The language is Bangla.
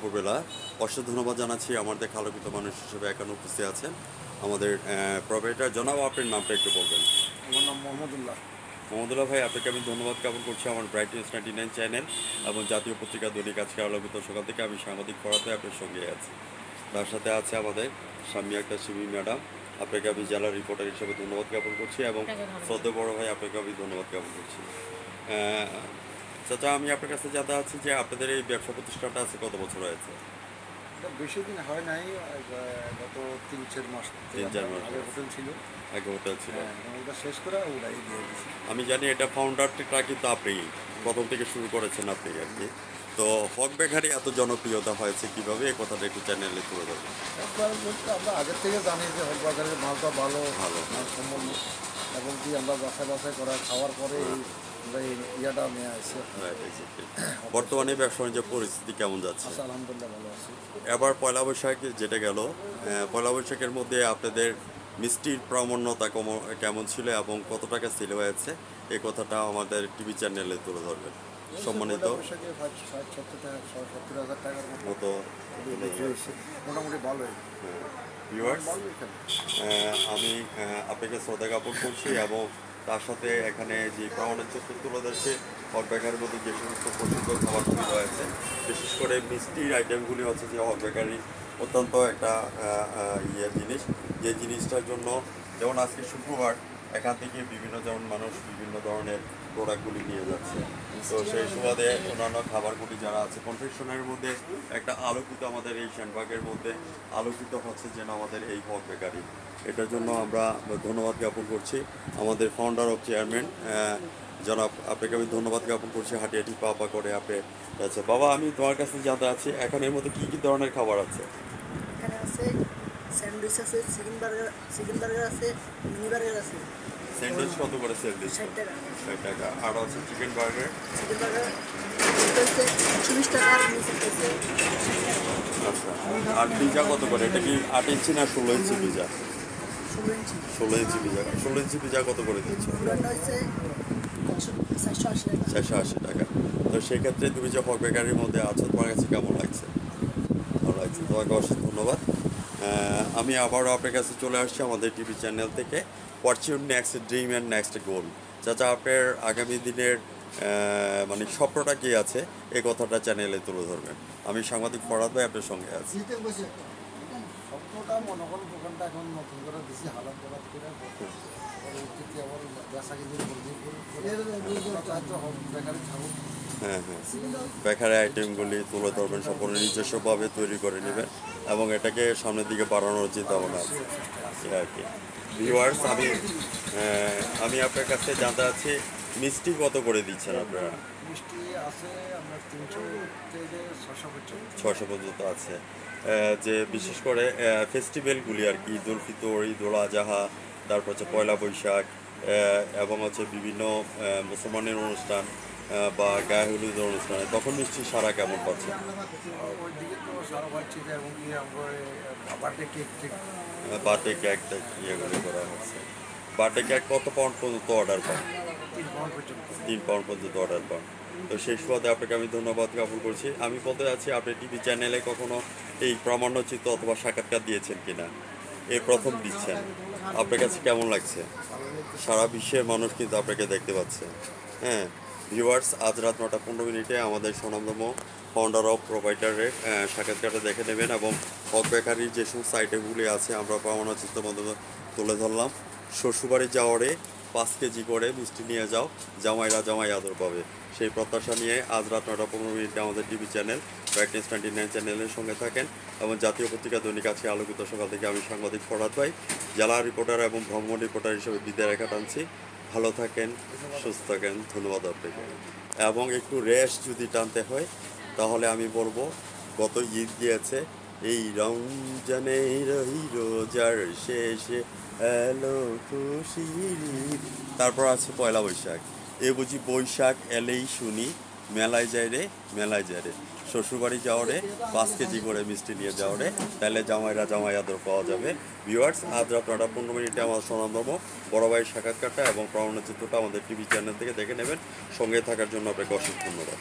দুপুরবেলা। অশেষ ধন্যবাদ জানাচ্ছি আমাদের আলোকিত মানুষ হিসেবে এখানে উপস্থিত আছেন আমাদের প্রোপাইটার জনাব। আপনার নামটা একটু বলবেন। আমার নাম মোহাম্মদুল্লাহ। মোহাম্মদুল্লাহ ভাই, আপনাকে আমি ধন্যবাদ জ্ঞাপন করছি আমার ব্রাইট নিউজ 99 চ্যানেল এবং জাতীয় পত্রিকা দৈনিক আজকে আলোকিত সকাল থেকে আমি সাংবাদিক পড়াতে আপনার সঙ্গে আছি। তার সাথে আছে আমাদের সাম্মী আক্তার শিবী ম্যাডাম, আপনাকে আমি জেলা রিপোর্টার হিসেবে ধন্যবাদ জ্ঞাপন করছি এবং শ্রদ্ধা বড় ভাই আপনাকে আমি ধন্যবাদ জ্ঞাপন করছি। চাচা, আমি আপনার কাছে জানতে চাচ্ছি যে আপনাদের এই ব্যবসা প্রতিষ্ঠানটা আছে কত বছর হয়েছে? বেশি দিন হয় নাই, গত 3-4 মাস। 3-4 মাস আগে হোটেল ছিল, আগে হোটেল ছিল। ওটা শেষ করে ওটাই দিয়ে দিয়েছি। আমি জানি এটা ফাউন্ডারটা কিন্তু আপনি প্রথম থেকে শুরু করেছেন আপনি আর কি। তো হক বেকারি এত জনপ্রিয়তা হয়েছে কিভাবে, এই কথাটা একটু চ্যানেলে তুলে ধরবেন। একবার বলতে আমরা আগের থেকে জানি যে হক বাজারের মালটা ভালো ভালো সম্বন্ধ, এবং কি আমরা বাছাই করা খাওয়ার পরে আমরা এই ইয়াটা নিয়ে আসি। বর্তমানে ব্যবসা বাণিজ্যের পরিস্থিতি কেমন যাচ্ছে? আলহামদুলিল্লাহ ভালো আছি। এবার পয়লা বৈশাখ যেটা গেল, পয়লা বৈশাখের মধ্যে আপনাদের মিষ্টির প্রামাণ্যতা কেমন ছিল এবং কত টাকা সেল হয়েছে, এই কথাটা আমাদের টিভি চ্যানেলে তুলে ধরবেন। সম্মানিত 60-70,000 টাকার মতো মোটামুটি ভালোই। ভিউয়ার্স, আমি আপনাকে শ্রদ্ধা জ্ঞাপন করছি এবং তার সাথে এখানে যে প্রামাণ্য চিত্র তুলে ধরছে হক বেকারির মধ্যে যে সমস্ত প্রসিদ্ধ খাবারগুলি রয়েছে, বিশেষ করে মিষ্টির আইটেমগুলি হচ্ছে যে হক বেকারি অত্যন্ত একটা জিনিস, যে জিনিসটার জন্য যেমন আজকে শুক্রবার এখান থেকে বিভিন্ন মানুষ বিভিন্ন ধরনের প্রোডাক্টগুলি নিয়ে যাচ্ছে। তো সেই সুবাদে অন্যান্য খাবারগুলি যারা আছে কনফেকশনের মধ্যে একটা আলোকিত, আমাদের এই শ্যানবাগের মধ্যে আলোকিত হচ্ছে যেন আমাদের এই হক বেকারি। এটার জন্য আমরা ধন্যবাদ জ্ঞাপন করছি আমাদের ফাউন্ডার অফ চেয়ারম্যান জনাব, আপনাকে আমি ধন্যবাদ জ্ঞাপন করছি। হাঁটি হাঁটি পা করে আপনি আচ্ছা বাবা, আমি তোমার কাছে জানতে আছি এখন এর মধ্যে কী কী ধরনের খাবার আছে? এখানে আছে স্যান্ডউইচ আছে, চিকেন বার্গার আছে, মিনি বার্গার আছে। স্যান্ডউইচ কত করে সেল দিচ্ছে? 60 টাকা। 60 টাকা। আর আছে চিকেন বার্গার হচ্ছে 40 টাকা, আর নিচে হচ্ছে আচ্ছা। আর পিজা কত করে? এটা কি 8 ইঞ্চি না 16 ইঞ্চি পিজা? 16 ইঞ্চি। 16 ইঞ্চি পিজা। 16 ইঞ্চি পিজা কত করে দিচ্ছ? পুরানো হচ্ছে 480 টাকা। 480 টাকা। তো সেক্ষেত্রে তুমি যে হক বেকারির মধ্যে আছো, তোমার কাছে কেমন লাগছে? ভালো লাগছে। তোমাকে অশেষ ধন্যবাদ। আমি আবারও আপনার কাছে চলে আসছি আমাদের টিভি চ্যানেল থেকে। What's your next dream and next গোল? চাচা, আপনার আগামী দিনের মানে স্বপ্নটা কী আছে, এই কথাটা চ্যানেলে তুলে ধরবেন। আমি সাংবাদিক ফরহাদ ভাই আপনার সঙ্গে আছি। স্বপ্নটা মনে করুন দোকানটা এখন নতুন করে দিছি, হালাত বরাত করে পরবর্তীতে আবার বেচা কিনে বেকারি খাবো। হ্যাঁ, বেকারি আইটেমগুলি তুলে ধরবেন, সম্পূর্ণ নিজস্বভাবে তৈরি করে নেবেন এবং এটাকে সামনের দিকে বাড়ানোর চিন্তা ভাবনা আছে আর কি। ভিউয়ার্স, আমি আপনার কাছে জানতে চাচ্ছি মিষ্টি কত করে দিচ্ছেন আপনারা? মিষ্টি আছে আমরা 300 থেকে 600 পর্যন্ত আছে। যে বিশেষ করে ফেস্টিভ্যালগুলি আর কি, ঈদ উল ফিতর, ঈদ উল আজহা, তারপর হচ্ছে পয়লা বৈশাখ এবং হচ্ছে বিভিন্ন মুসলমানের অনুষ্ঠান বা গায়ে হলুদের অনুষ্ঠানে, তখন মিষ্টি সারা কেমন পাচ্ছে? ওইদিকে তো সারা পাচ্ছি, এবং কি আমরা বার্থডে কেক বার্থডে কেক ইয়েগুলি করা হচ্ছে। বার্থডে কেক কত পাউন্ড পর্যন্ত অর্ডার পান? 3 পাউন্ড পর্যন্ত। 3 পাউন্ড পর্যন্ত অর্ডার পান। তো সেই সুবাদে আপনাকে আমি ধন্যবাদ জ্ঞাপন করছি। আমি বলতে চাচ্ছি, আপনি টিভি চ্যানেলে কখনো এই প্রামাণ্যচিত্র অথবা সাক্ষাৎকার দিয়েছেন কিনা? এই প্রথম দিচ্ছেন। আপনার কাছে কেমন লাগছে? সারা বিশ্বের মানুষ কিন্তু আপনাকে দেখতে পাচ্ছে। হ্যাঁ ভিউয়ার্স, আজ রাত 9:15 আমাদের স্বনামধন্য ফাউন্ডার অফ প্রোপাইটারের সাক্ষাৎকারটা দেখে নেবেন এবং হক বেকারির যে সমস্ত আইটেমগুলি আছে আমরা প্রামাণ্যচিত্রের মাধ্যমে তুলে ধরলাম। শ্বশুরবাড়ি যাওয়ারে 5 কেজি করে মিষ্টি নিয়ে যাও, জামাইরা জামাই আদর পাবে, সেই প্রত্যাশা নিয়ে আজ রাত 9:15 আমাদের টিভি চ্যানেল ব্রাইট নিউজ 99 চ্যানেলের সঙ্গে থাকেন এবং জাতীয় পত্রিকা দৈনিক আজকে আলোকিত সকাল থেকে আমি সাংবাদিক ফরহাদ ভাই জেলা রিপোর্টার এবং ভ্রমণ রিপোর্টার হিসেবে বিদায় রেখা টানছি। ভালো থাকেন, সুস্থ থাকেন, ধন্যবাদ আপনাকে। এবং একটু রেস্ট যদি টানতে হয় তাহলে আমি বলবো, গত ঈদ গিয়েছে, এই রমজানের রোজার শেষে এলো খুশির ঈদ। তারপর আছে পয়লা বৈশাখ। এ বুঝি বৈশাখ এলেই শুনি মেলায় যায় রে, মেলায় যায় রে। শ্বশুরবাড়ি যাও রে, 5 কেজি করে মিষ্টি নিয়ে যাও রে, তাহলে জামাইরা জামাই আদর পাওয়া যাবে। ভিউয়ার্স, আজ রাত 9:15 আমার স্বনামধন্য বড় ভাইয়ের সাক্ষাৎকারটা এবং প্রামাণ্যচিত্রটা আমাদের টিভি চ্যানেল থেকে দেখে নেবেন। সঙ্গে থাকার জন্য আপনাকে অশেষ ধন্যবাদ।